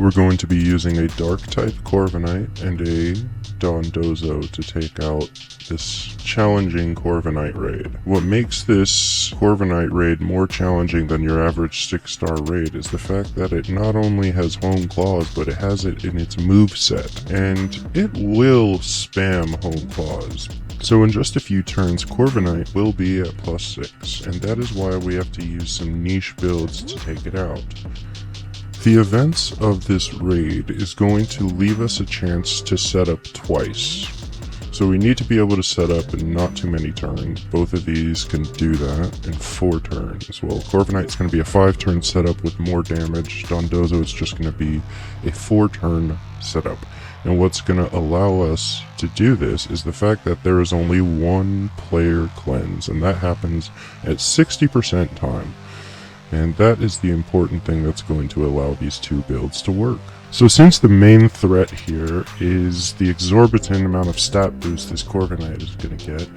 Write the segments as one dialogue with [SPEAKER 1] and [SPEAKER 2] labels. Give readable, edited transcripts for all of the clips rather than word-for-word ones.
[SPEAKER 1] we're going to be using a dark type Corviknight and a Dondozo to take out this challenging Corviknight raid. What makes this Corviknight raid more challenging than your average 6-star raid is the fact that it not only has home claws, but it has it in its moveset, and it will spam home claws. So in just a few turns, Corviknight will be at +6, and that is why we have to use some niche builds to take it out. The events of this raid is going to leave us a chance to set up twice. So we need to be able to set up in not too many turns. Both of these can do that in 4 turns. Well, Corviknight's going to be a 5-turn setup with more damage. Dondozo is just going to be a 4-turn setup. And what's going to allow us to do this is the fact that there is only one player cleanse, and that happens at 60% time. And that is the important thing that's going to allow these 2 builds to work. So since the main threat here is the exorbitant amount of stat boost this Corviknight is going to get,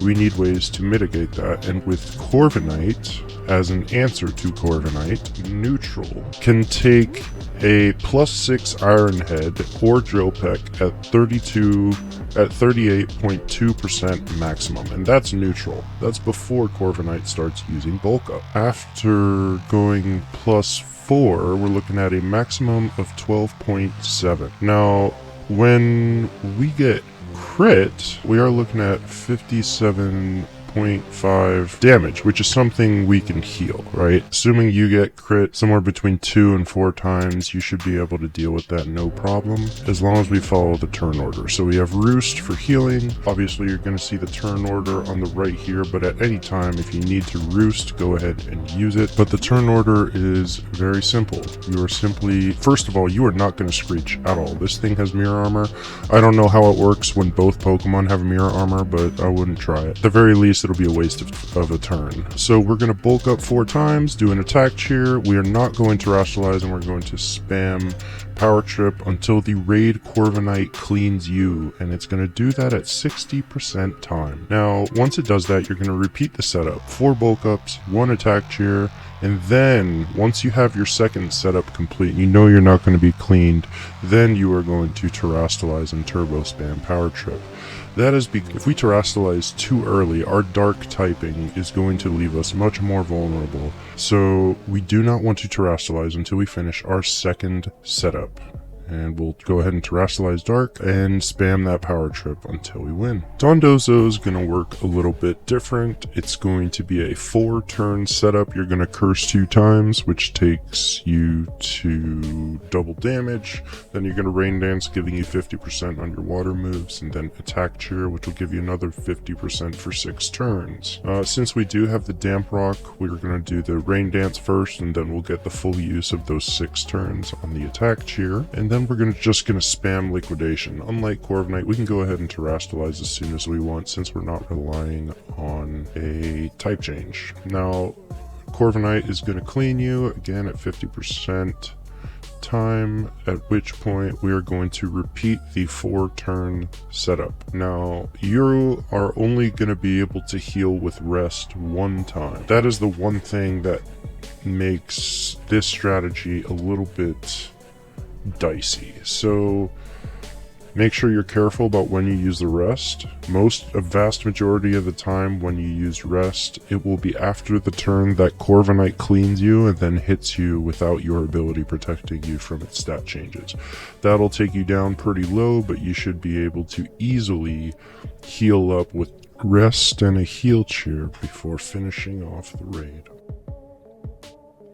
[SPEAKER 1] we need ways to mitigate that. And with Corviknight, as an answer to Corviknight, neutral can take a +6 Iron Head or Drill Peck at 38.2% maximum, and that's neutral. That's before Corviknight starts using Bulk Up. After going +4, we're looking at a maximum of 12.7. Now, when we get crit, we are looking at 57.5 damage, which is something we can heal, right? Assuming you get crit somewhere between 2 and 4 times, you should be able to deal with that no problem, as long as we follow the turn order. So we have Roost for healing. Obviously, you're going to see the turn order on the right here, but at any time, if you need to Roost, go ahead and use it. But the turn order is very simple. You are simply, first of all, you are not going to Screech at all. This thing has mirror armor. I don't know how it works when both Pokemon have mirror armor, but I wouldn't try it. At the very least, it'll be a waste of a turn. So we're going to bulk up 4 times, do an attack cheer. We are not going to rationalize, and we're going to spam Power Trip until the raid Corviknight cleans you, and it's going to do that at 60% time. Now, once it does that, you're going to repeat the setup. 4 bulk ups, 1 attack cheer, and then once you have your second setup complete, you know you're not going to be cleaned, then you are going to terastalize and turbo spam Power Trip. That is because if we terastalize too early, our dark typing is going to leave us much more vulnerable. So we do not want to terastalize until we finish our second setup. And we'll go ahead and terastalize dark and spam that Power Trip until we win. Dondozo is going to work a little bit different. It's going to be a 4-turn setup. You're going to curse 2 times, which takes you to double damage. Then you're going to Rain Dance, giving you 50% on your water moves, and then Attack Cheer, which will give you another 50% for 6 turns. Since we do have the Damp Rock, we're going to do the Rain Dance first, and then we'll get the full use of those 6 turns on the Attack Cheer. And then we're just gonna spam Liquidation. Unlike Corviknight, we can go ahead and terastalize as soon as we want, since we're not relying on a type change. Now, Corviknight is gonna clean you again at 50% time, at which point we are going to repeat the 4-turn setup. Now, you are only going to be able to heal with rest 1 time. That is the one thing that makes this strategy a little bit dicey. So make sure you're careful about when you use the rest. A vast majority of the time when you use rest, it will be after the turn that Corviknight cleans you and then hits you without your ability protecting you from its stat changes. That'll take you down pretty low, but you should be able to easily heal up with rest and a heal cheer before finishing off the raid.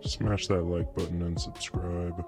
[SPEAKER 1] Smash that like button and subscribe.